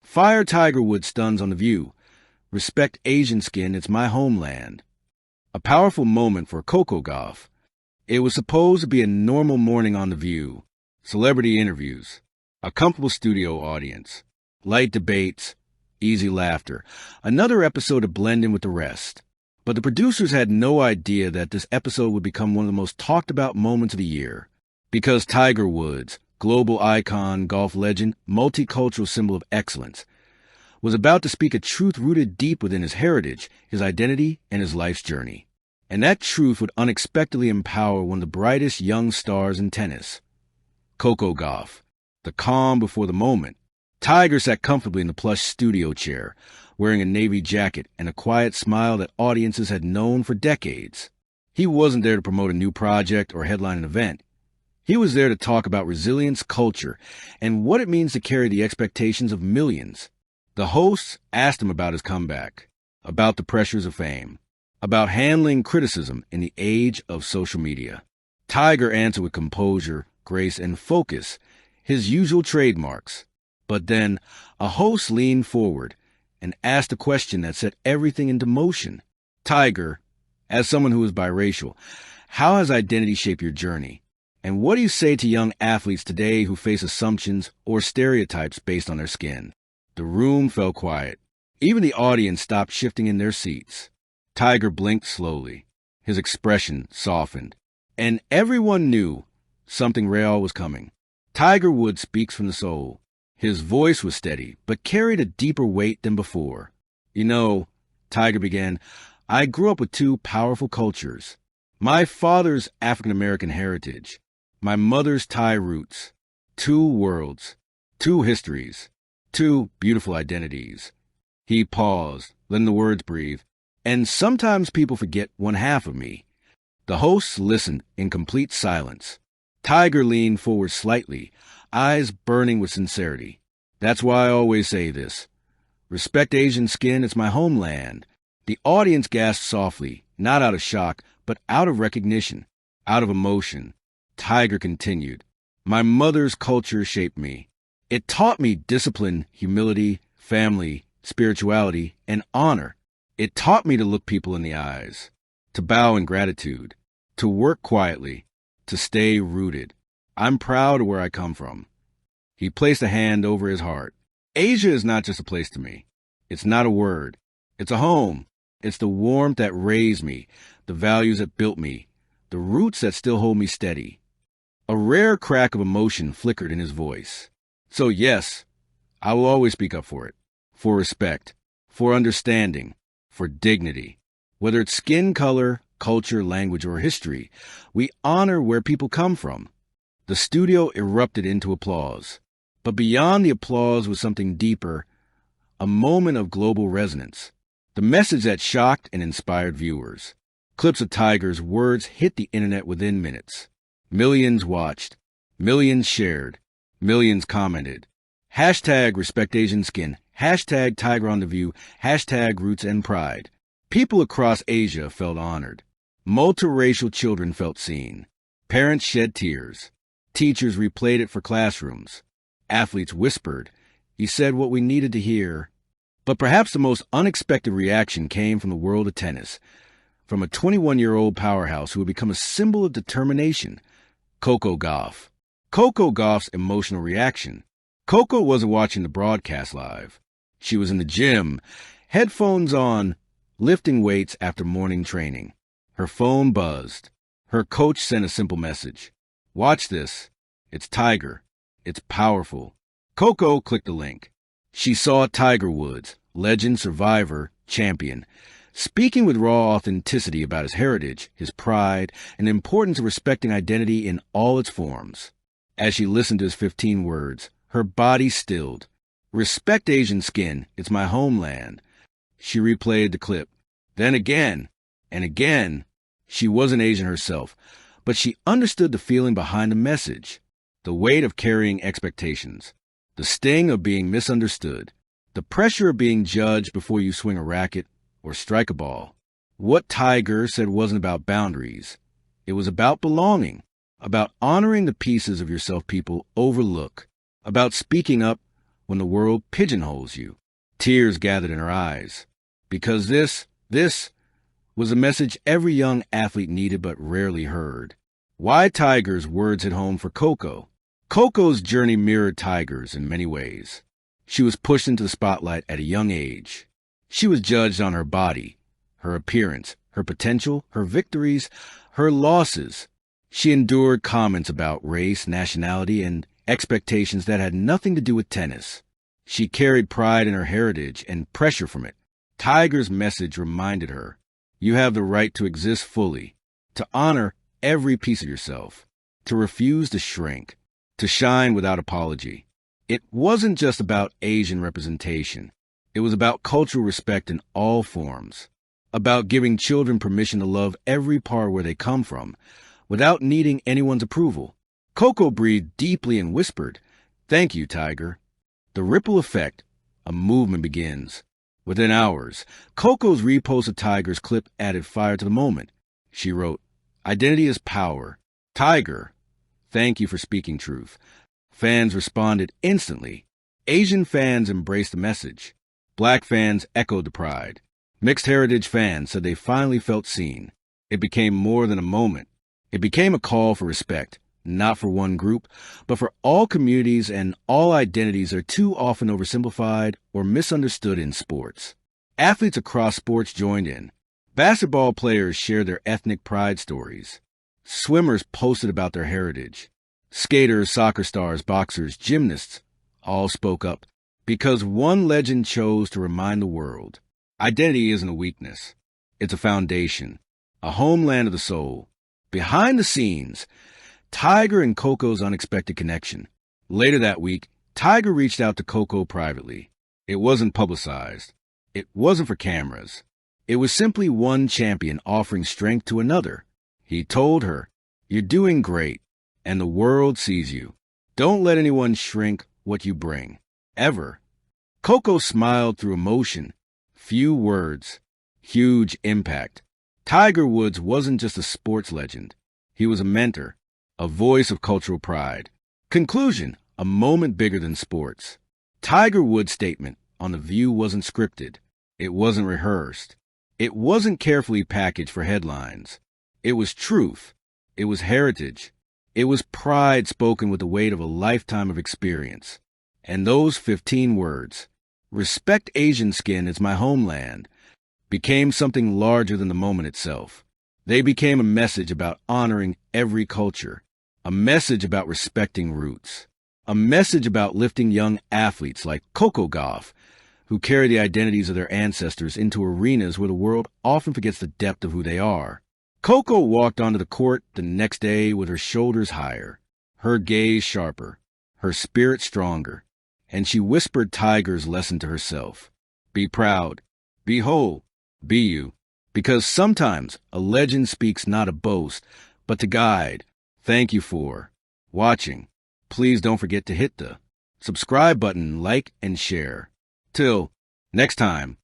Fire Tiger Woods stuns on the view. Respect Asian skin, it's my homeland. A powerful moment for Coco Gauff. It was supposed to be a normal morning on The View. Celebrity interviews. A comfortable studio audience. Light debates. Easy laughter. Another episode to blend in with the rest. But the producers had no idea that this episode would become one of the most talked about moments of the year. Because Tiger Woods, global icon, golf legend, multicultural symbol of excellence, was about to speak a truth rooted deep within his heritage, his identity, and his life's journey. And that truth would unexpectedly empower one of the brightest young stars in tennis. Coco Gauff, the calm before the moment. Tiger sat comfortably in the plush studio chair, wearing a navy jacket and a quiet smile that audiences had known for decades. He wasn't there to promote a new project or headline an event. He was there to talk about resilience, culture, and what it means to carry the expectations of millions. The hosts asked him about his comeback, about the pressures of fame, about handling criticism in the age of social media. Tiger answered with composure, grace, and focus, his usual trademarks. But then a host leaned forward and asked a question that set everything into motion. Tiger, as someone who is biracial, how has identity shaped your journey? And what do you say to young athletes today who face assumptions or stereotypes based on their skin? The room fell quiet. Even the audience stopped shifting in their seats. Tiger blinked slowly. His expression softened. And everyone knew something real was coming. Tiger Woods speaks from the soul. His voice was steady, but carried a deeper weight than before. You know, Tiger began, I grew up with two powerful cultures. My father's African-American heritage, my mother's Thai roots. Two worlds, two histories, two beautiful identities. He paused, letting the words breathe. And sometimes people forget one half of me. The hosts listened in complete silence. Tiger leaned forward slightly, eyes burning with sincerity. That's why I always say this. Respect Asian skin, it's my homeland. The audience gasped softly, not out of shock, but out of recognition, out of emotion. Tiger continued. My mother's culture shaped me. It taught me discipline, humility, family, spirituality, and honor. It taught me to look people in the eyes, to bow in gratitude, to work quietly, to stay rooted. I'm proud of where I come from. He placed a hand over his heart. Asia is not just a place to me. It's not a word. It's a home. It's the warmth that raised me, the values that built me, the roots that still hold me steady. A rare crack of emotion flickered in his voice. So yes, I will always speak up for it, for respect, for understanding, for dignity. Whether it's skin color, culture, language, or history, we honor where people come from. The studio erupted into applause. But beyond the applause was something deeper, a moment of global resonance. The message that shocked and inspired viewers. Clips of Tiger's words hit the internet within minutes. Millions watched. Millions shared. Millions commented. Hashtag Respect Asian Skin. Hashtag Tiger on the View. Hashtag Roots and Pride. People across Asia felt honored. Multiracial children felt seen. Parents shed tears. Teachers replayed it for classrooms. Athletes whispered. He said what we needed to hear. But perhaps the most unexpected reaction came from the world of tennis, from a 21-year-old powerhouse who had become a symbol of determination, Coco Gauff. Coco Gauff's emotional reaction. Coco wasn't watching the broadcast live. She was in the gym, headphones on, lifting weights after morning training. Her phone buzzed. Her coach sent a simple message. Watch this. It's Tiger. It's powerful. Coco clicked the link. She saw Tiger Woods, legend, survivor, champion, speaking with raw authenticity about his heritage, his pride, and the importance of respecting identity in all its forms. As she listened to his 15 words, her body stilled. Respect Asian skin, it's my homeland. She replayed the clip. Then again, and again. She wasn't Asian herself, but she understood the feeling behind the message, the weight of carrying expectations, the sting of being misunderstood, the pressure of being judged before you swing a racket or strike a ball. What Tiger said wasn't about boundaries. It was about belonging, about honoring the pieces of yourself people overlook, about speaking up when the world pigeonholes you. Tears gathered in her eyes. Because this was a message every young athlete needed but rarely heard. Why Tiger's words hit home for Coco. Coco's journey mirrored Tiger's in many ways. She was pushed into the spotlight at a young age. She was judged on her body, her appearance, her potential, her victories, her losses. She endured comments about race, nationality, and expectations that had nothing to do with tennis. She carried pride in her heritage and pressure from it. Tiger's message reminded her, you have the right to exist fully, to honor every piece of yourself, to refuse to shrink, to shine without apology. It wasn't just about Asian representation. It was about cultural respect in all forms, about giving children permission to love every part where they come from, without needing anyone's approval. Coco breathed deeply and whispered, "Thank you, Tiger." The ripple effect, a movement begins. Within hours, Coco's repost of Tiger's clip added fire to the moment. She wrote, "Identity is power. Tiger, thank you for speaking truth." Fans responded instantly. Asian fans embraced the message. Black fans echoed the pride. Mixed heritage fans said they finally felt seen. It became more than a moment. It became a call for respect, not for one group, but for all communities and all identities are too often oversimplified or misunderstood in sports. Athletes across sports joined in. Basketball players shared their ethnic pride stories. Swimmers posted about their heritage. Skaters, soccer stars, boxers, gymnasts all spoke up because one legend chose to remind the world. Identity isn't a weakness. It's a foundation, a homeland of the soul. Behind the scenes, Tiger and Coco's unexpected connection. Later that week, Tiger reached out to Coco privately. It wasn't publicized. It wasn't for cameras. It was simply one champion offering strength to another. He told her, "You're doing great, and the world sees you. Don't let anyone shrink what you bring. Ever." Coco smiled through emotion. Few words, huge impact. Tiger Woods wasn't just a sports legend. He was a mentor, a voice of cultural pride. Conclusion, a moment bigger than sports. Tiger Woods' statement on The View wasn't scripted. It wasn't rehearsed. It wasn't carefully packaged for headlines. It was truth. It was heritage. It was pride spoken with the weight of a lifetime of experience. And those 15 words, "Respect Asian skin, it's my homeland," became something larger than the moment itself. They became a message about honoring every culture, a message about respecting roots, a message about lifting young athletes like Coco Gauff, who carry the identities of their ancestors into arenas where the world often forgets the depth of who they are. Coco walked onto the court the next day with her shoulders higher, her gaze sharper, her spirit stronger, and she whispered Tiger's lesson to herself. Be proud, be whole, be you. Because sometimes a legend speaks not to boast, but to guide. Thank you for watching. Please don't forget to hit the subscribe button, like, and share. Till next time.